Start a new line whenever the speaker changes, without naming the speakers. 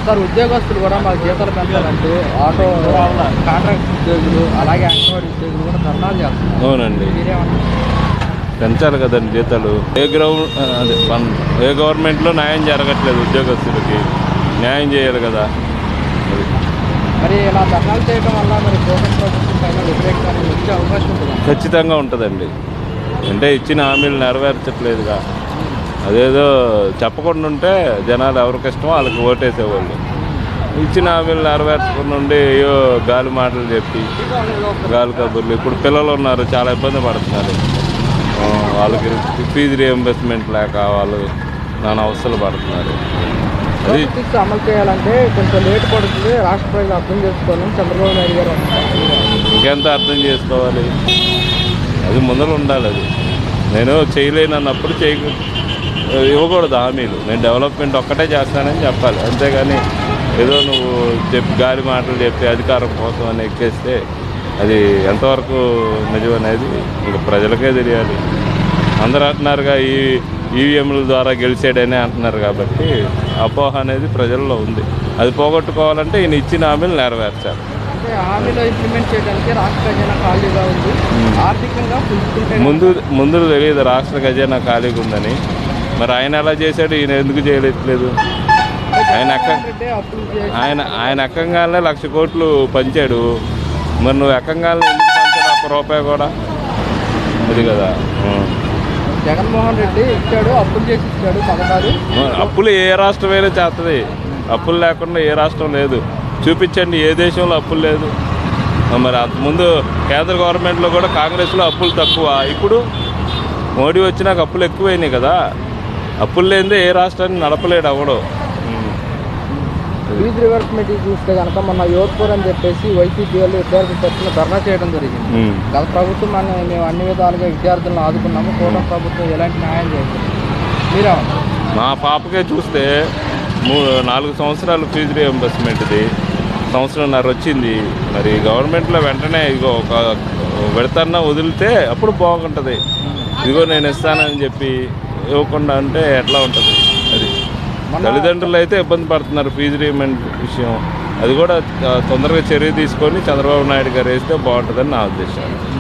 Sir ఉద్యోగస్తులు కూడా మాకు జీతాలు పెంచాలంటూ ఆటో కాంట్రాక్ట్ ఉద్యోగులు అలాగే అంగన్వాడీ ఉద్యోగులు కూడా ధర్నాలు చేస్తున్నారు.
అవునండి, పెంచాలి కదండి జీతాలు. ఏ గవర్నమెంట్లో న్యాయం జరగట్లేదు, ఉద్యోగస్తులకి న్యాయం చేయాలి కదా.
మరి ఇలా ధర్నాలు చేయడం వల్ల మరి కూటమి ప్రభుత్వం పైన వ్యతిరేకత వచ్చే అవకాశం ఉంటుంది?
ఖచ్చితంగా ఉంటుందండి. అంటే ఇచ్చిన హామీలు నెరవేర్చట్లేదుగా. అదేదో చెప్పకుండా ఉంటే జనాలు ఎవరికి ఇష్టమో వాళ్ళకి ఓటేసేవాళ్ళు. ఇచ్చిన హామీలు నెరవేర్చకుండా ఉండి అయ్యో గాలి మాటలు చెప్పి గాలి కబుర్లు. ఇప్పుడు పిల్లలు ఉన్నారు, చాలా ఇబ్బంది పడుతున్నారు. వాళ్ళకి ఫీజు రియంబర్స్మెంట్ లేక వాళ్ళు నానా అవస్థలు పడుతున్నారు. అది
అమలు చేయాలంటే కొంచెం లేట్ పడుతుంది, రాష్ట్ర ప్రజలు అర్థం చేసుకోవాలని చంద్రబాబు నాయుడు గారు
ఇంకెంత అర్థం చేసుకోవాలి, అది ముందర ఉండాలి. అది నేను చేయలేనన్నప్పుడు ఇవ్వకూడదు హామీలు. నేను డెవలప్మెంట్ ఒక్కటే చేస్తానని చెప్పాలి, అంతేగాని ఏదో నువ్వు గాలి మాటలు చెప్పి అధికారం కోసం అని ఎక్కేస్తే అది ఎంతవరకు నిజం అనేది ఇంకా ప్రజలకే తెలియాలి. అందరూ అంటున్నారుగా ఈవీఎంల ద్వారా గెలిచాడని అంటున్నారు, కాబట్టి అపోహ అనేది ప్రజల్లో ఉంది. అది పోగొట్టుకోవాలంటే ఈయన ఇచ్చిన హామీలు నెరవేర్చాలి.
హామీలో ఇంప్లిమెంట్ చేయడానికి రాష్ట్ర ఖజానా ఖాళీగా ఉంది, ఆర్థికంగా
ముందు తెలియదు రాష్ట్ర ఖజానా ఖాళీగా ఉందని. మరి ఆయన ఎలా చేశాడు, ఈయన ఎందుకు చేయలేదు? ఆయన ఎక్కంగానే 1,00,000 కోట్లు పంచాడు. మరి నువ్వు ఎక్కంగానే ఎందుకు పంచాడు ₹1 కూడా? అది కదా.
జగన్మోహన్ రెడ్డి ఇచ్చాడు, అప్పులు చేసి ఇచ్చాడు పథకాలు.
అప్పులు ఏ రాష్ట్రమైనా చేస్తుంది, అప్పులు లేకుండా ఏ రాష్ట్రం లేదు. చూపించండి ఏ దేశంలో అప్పులు లేదు. మరి అంతకుముందు కేంద్ర గవర్నమెంట్లో కూడా కాంగ్రెస్లో అప్పులు తక్కువ, ఇప్పుడు మోడీ వచ్చినాక అప్పులు ఎక్కువైనాయి కదా. అప్పులు లేనిదే ఏ రాష్ట్రాన్ని నడపలేడు అవడం.
ఫీజు రివర్స్మెంట్ చూస్తే కనుక మొన్న యోధ్పూర్ అని చెప్పేసి వైసీపీ వాళ్ళు విద్యార్థుల తరఫున ధర్నా చేయడం జరిగింది. గత ప్రభుత్వం మేము అన్ని విధాలుగా విద్యార్థులను ఆదుకున్నాము, కూటమి ప్రభుత్వం ఎలాంటి న్యాయం చేస్తుంది? మీరే
మా పాపకే చూస్తే 4 సంవత్సరాలు ఫీజు రియంబర్స్మెంట్ది 1.5 సంవత్సరం వచ్చింది. మరి గవర్నమెంట్లో వెంటనే ఇదిగో ఒక విడతన్నా వదిలితే అప్పుడు బాగుంటుంది. ఇదిగో నేను ఇస్తానని చెప్పి ఇవ్వకుండా అంటే ఎట్లా ఉంటుంది? అది తల్లిదండ్రులు అయితే ఇబ్బంది పడుతున్నారు ఫీజు రియంబర్స్మెంట్ విషయం. అది కూడా తొందరగా చర్య తీసుకొని చంద్రబాబు నాయుడు గారు వేస్తే బాగుంటుందని నా ఉద్దేశం.